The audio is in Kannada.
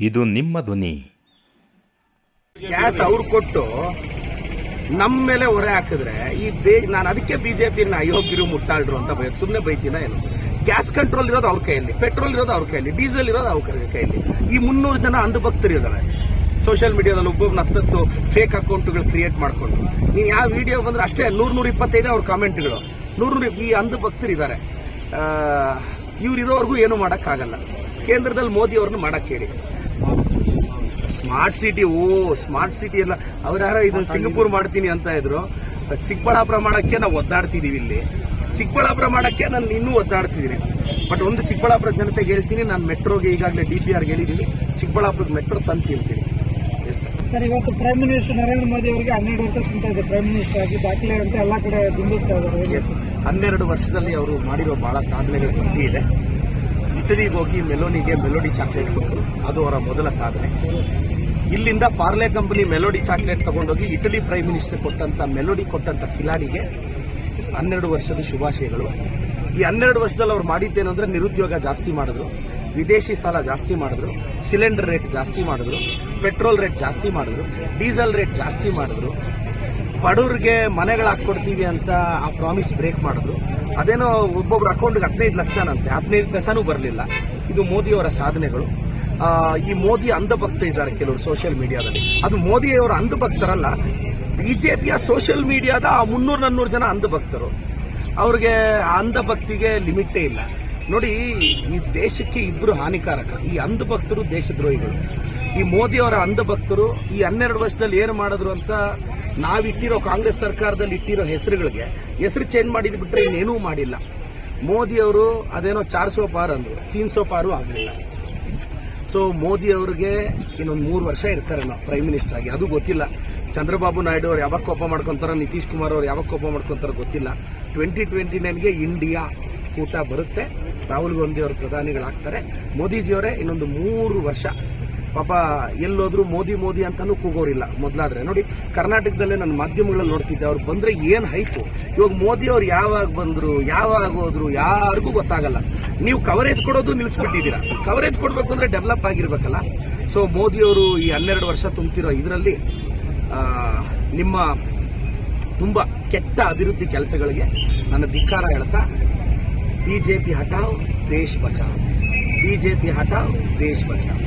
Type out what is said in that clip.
ಇದು ನಿಮ್ಮ ಧ್ವನಿ. ಗ್ಯಾಸ್ ಅವ್ರು ಕೊಟ್ಟು ನಮ್ಮ ಮೇಲೆ ಹೊರೆ ಹಾಕಿದ್ರೆ ನಾನು ಅದಕ್ಕೆ ಬಿಜೆಪಿನ ಅಯೋಗ್ಯರು ಮುಟ್ಟಾಳ್ರು ಅಂತ ಸುಮ್ಮನೆ ಬೈತೀನ ಏನು. ಗ್ಯಾಸ್ ಕಂಟ್ರೋಲ್ ಇರೋದು ಅವ್ರ ಕೈಯಲ್ಲಿ, ಪೆಟ್ರೋಲ್ ಇರೋದು ಅವ್ರ ಕೈಯಲ್ಲಿ, ಡೀಸೆಲ್ ಇರೋದು ಅವ್ರ ಕೈಯಲ್ಲಿ. ಈ 300 ಜನ ಅಂಧಭಕ್ತರು ಇದ್ದಾರೆ ಸೋಷಿಯಲ್ ಮೀಡಿಯಾದಲ್ಲಿ. ಒಬ್ಬೊಬ್ಬನ 10 ಫೇಕ್ ಅಕೌಂಟ್ಗಳು ಕ್ರಿಯೇಟ್ ಮಾಡ್ಕೊಂಡು ನೀನು ಯಾವ ವಿಡಿಯೋ ಬಂದ್ರೆ ಅಷ್ಟೇ 100-125 ಅವ್ರ ಕಾಮೆಂಟ್ಗಳು. 100 ಈ ಅಂಧಭಕ್ತರು ಇದ್ದಾರೆ. ಇವ್ರಿರೋವರೆಗೂ ಏನು ಮಾಡೋಕ್ಕಾಗಲ್ಲ. ಕೇಂದ್ರದಲ್ಲಿ ಮೋದಿ ಅವ್ರನ್ನ ಮಾಡಕ್ಕೆ ಹೇಳಿ. ಸ್ಮಾರ್ಟ್ ಸಿಟಿ ಎಲ್ಲ ಅವ್ರ್ಯಾರ ಇದನ್ನ ಸಿಂಗಪೂರ್ ಮಾಡ್ತೀನಿ ಅಂತ ಇದ್ರು. ಚಿಕ್ಕಬಳ್ಳಾಪುರ ಮಾಡಕ್ಕೆ ನಾವು ಒದ್ದಾಡ್ತಿದೀವಿ. ಇಲ್ಲಿ ಚಿಕ್ಕಬಳ್ಳಾಪುರ ಮಾಡಕ್ಕೆ ನಾನು ಇನ್ನೂ ಒದ್ದಾಡ್ತಿದ್ದೀನಿ. ಬಟ್ ಒಂದು ಚಿಕ್ಕಬಳ್ಳಾಪುರ ಜನತೆಗೆ ಹೇಳ್ತೀನಿ, ನಾನು ಮೆಟ್ರೋಗೆ ಈಗಾಗಲೇ DPRಗೆ ಹೇಳಿದ್ದೀನಿ, ಚಿಕ್ಕಬಳ್ಳಾಪುರದ ಮೆಟ್ರೋ ತಂತಿರ್ತೀನಿ. ಎಸ್ ಸರ್, ಇವತ್ತು ಪ್ರೈಮ್ ಮಿನಿಸ್ಟರ್ ನರೇಂದ್ರ ಮೋದಿ ಅವರಿಗೆ 12 ವರ್ಷ ತುಂಬ ಇದೆ ಪ್ರೈಮ್ ಮಿನಿಸ್ಟರ್ ಆಗಿ, ದಾಖಲೆ ಅಂತ ಎಲ್ಲ ಕಡೆ ಬಿಂಬಿಸ್ತಾ ಇದ್ದಾರೆ. ಎಸ್, 12 ವರ್ಷದಲ್ಲಿ ಅವರು ಮಾಡಿರೋ ಬಹಳ ಸಾಧನೆಗಳ ಪಟ್ಟಿ ಇದೆ. ಇಟಲಿಗೆ ಹೋಗಿ ಮೆಲೋಡಿ ಚಾಕ್ಲೇಟ್ ಕೊಟ್ಟರು, ಅದು ಅವರ ಮೊದಲ ಸಾಧನೆ. ಇಲ್ಲಿಂದ ಪಾರ್ಲೆ ಕಂಪನಿ ಮೆಲೋಡಿ ಚಾಕ್ಲೇಟ್ ತಗೊಂಡೋಗಿ ಇಟಲಿ ಪ್ರೈಮ್ ಮಿನಿಸ್ಟರ್ ಕೊಟ್ಟಂತ ಮೆಲೋಡಿ ಕೊಟ್ಟಂತ ಕಿಲಾಡಿಗೆ 12 ವರ್ಷದ ಶುಭಾಶಯಗಳು. ಈ 12 ವರ್ಷದಲ್ಲಿ ಅವ್ರು ಮಾಡಿದ್ದೇನು ಅಂದ್ರೆ ನಿರುದ್ಯೋಗ ಜಾಸ್ತಿ ಮಾಡಿದ್ರು, ವಿದೇಶಿ ಸಾಲ ಜಾಸ್ತಿ ಮಾಡಿದ್ರು, ಸಿಲಿಂಡರ್ ರೇಟ್ ಜಾಸ್ತಿ ಮಾಡಿದ್ರು, ಪೆಟ್ರೋಲ್ ರೇಟ್ ಜಾಸ್ತಿ ಮಾಡಿದ್ರು, ಡೀಸೆಲ್ ರೇಟ್ ಜಾಸ್ತಿ ಮಾಡಿದ್ರು, ಬಡವ್ರಿಗೆ ಮನೆಗಳು ಹಾಕೊಡ್ತೀವಿ ಅಂತ ಆ ಪ್ರಾಮಿಸ್ ಬ್ರೇಕ್ ಮಾಡಿದ್ರು. ಅದೇನೋ ಒಬ್ಬೊಬ್ರು ಅಕೌಂಟ್ಗೆ 15 ಲಕ್ಷನಂತೆ, 15 ಪೈಸಾನೂ ಬರಲಿಲ್ಲ. ಇದು ಮೋದಿ ಅವರ ಸಾಧನೆಗಳು. ಈ ಮೋದಿ ಅಂಧಭಕ್ತ ಇದ್ದಾರೆ ಕೆಲವರು ಸೋಷಿಯಲ್ ಮೀಡಿಯಾದಲ್ಲಿ. ಅದು ಮೋದಿಯವರ ಅಂಧಭಕ್ತರಲ್ಲ, ಬಿಜೆಪಿಯ ಸೋಷಿಯಲ್ ಮೀಡಿಯಾದ 300-400 ಜನ ಅಂಧಭಕ್ತರು. ಅವ್ರಿಗೆ ಆ ಅಂಧಭಕ್ತಿಗೆ ಲಿಮಿಟೇ ಇಲ್ಲ. ನೋಡಿ, ಈ ದೇಶಕ್ಕೆ ಇಬ್ಬರು ಹಾನಿಕಾರಕ. ಈ ಅಂಧಭಕ್ತರು ದೇಶದ್ರೋಹಿಗಳು. ಈ ಮೋದಿ ಅವರ ಅಂಧಭಕ್ತರು ಈ 12 ವರ್ಷದಲ್ಲಿ ಏನು ಮಾಡಿದ್ರು ಅಂತ ನಾವಿಟ್ಟಿರೋ ಕಾಂಗ್ರೆಸ್ ಸರ್ಕಾರದಲ್ಲಿ ಇಟ್ಟಿರೋ ಹೆಸರು ಚೇಂಜ್ ಮಾಡಿದ್ ಬಿಟ್ರೆ ಇನ್ನೇನೂ ಮಾಡಿಲ್ಲ. ಮೋದಿ ಅವರು ಅದೇನೋ 400 ಪಾರ್ ಅಂದ್ರು, 300 ಪಾರು ಆಗಲಿಲ್ಲ. ಸೊ ಮೋದಿ ಅವರಿಗೆ ಇನ್ನೊಂದು 3 ವರ್ಷ ಇರ್ತಾರೆ ನಾವು ಪ್ರೈಮ್ ಮಿನಿಸ್ಟರ್ ಆಗಿ, ಅದು ಗೊತ್ತಿಲ್ಲ. ಚಂದ್ರಬಾಬು ನಾಯ್ಡು ಅವ್ರು ಯಾವಾಗ ಕೋಪ ಮಾಡ್ಕೊಂತಾರೋ, ನಿತೀಶ್ ಕುಮಾರ್ ಅವ್ರು ಯಾವಾಗ ಕೋಪ ಮಾಡ್ಕೊಂತಾರೋ ಗೊತ್ತಿಲ್ಲ. 2029ಗೆ ಇಂಡಿಯಾ ಕೂಟ ಬರುತ್ತೆ, ರಾಹುಲ್ ಗಾಂಧಿ ಅವರು ಪ್ರಧಾನಿಗಳಾಗ್ತಾರೆ. ಮೋದಿಜಿಯವರೇ ಇನ್ನೊಂದು 3 ವರ್ಷ. ಪಾಪ ಎಲ್ಲೋದ್ರು ಮೋದಿ ಅಂತಾನೂ ಕೂಗೋರಿಲ್ಲ ಮೊದಲಾದ್ರೆ. ನೋಡಿ, ಕರ್ನಾಟಕದಲ್ಲೇ ನನ್ನ ಮಾಧ್ಯಮಗಳಲ್ಲಿ ನೋಡ್ತಿದ್ದೆ, ಅವ್ರು ಬಂದ್ರೆ ಏನ್ ಹೈಪು. ಇವಾಗ ಮೋದಿ ಅವ್ರು ಯಾವಾಗ ಬಂದ್ರು, ಯಾವಾಗ ಹೋದ್ರು, ಯಾರಿಗೂ ಗೊತ್ತಾಗಲ್ಲ. ನೀವು ಕವರೇಜ್ ಕೊಡೋದು ನಿಲ್ಲಿಸ್ಬಿಟ್ಟಿದ್ದೀರಾ. ಕವರೇಜ್ ಕೊಡ್ಬೇಕು ಅಂದ್ರೆ ಡೆವಲಪ್ ಆಗಿರ್ಬೇಕಲ್ಲ. ಸೊ ಮೋದಿ ಅವರು ಈ 12 ವರ್ಷ ತುಂಬ್ತಿರೋ ಇದರಲ್ಲಿ ನಿಮ್ಮ ತುಂಬಾ ಕೆಟ್ಟ ಅಭಿವೃದ್ಧಿ ಕೆಲಸಗಳಿಗೆ ನನ್ನ ಧಿಕ್ಕಾರ ಹೇಳ್ತಾ, ಬಿಜೆಪಿ ಹಟಾವ್ ದೇಶ್ ಬಚಾವ್, ಬಿಜೆಪಿ ಹಟಾವ್ ದೇಶ್ ಬಚಾವ್.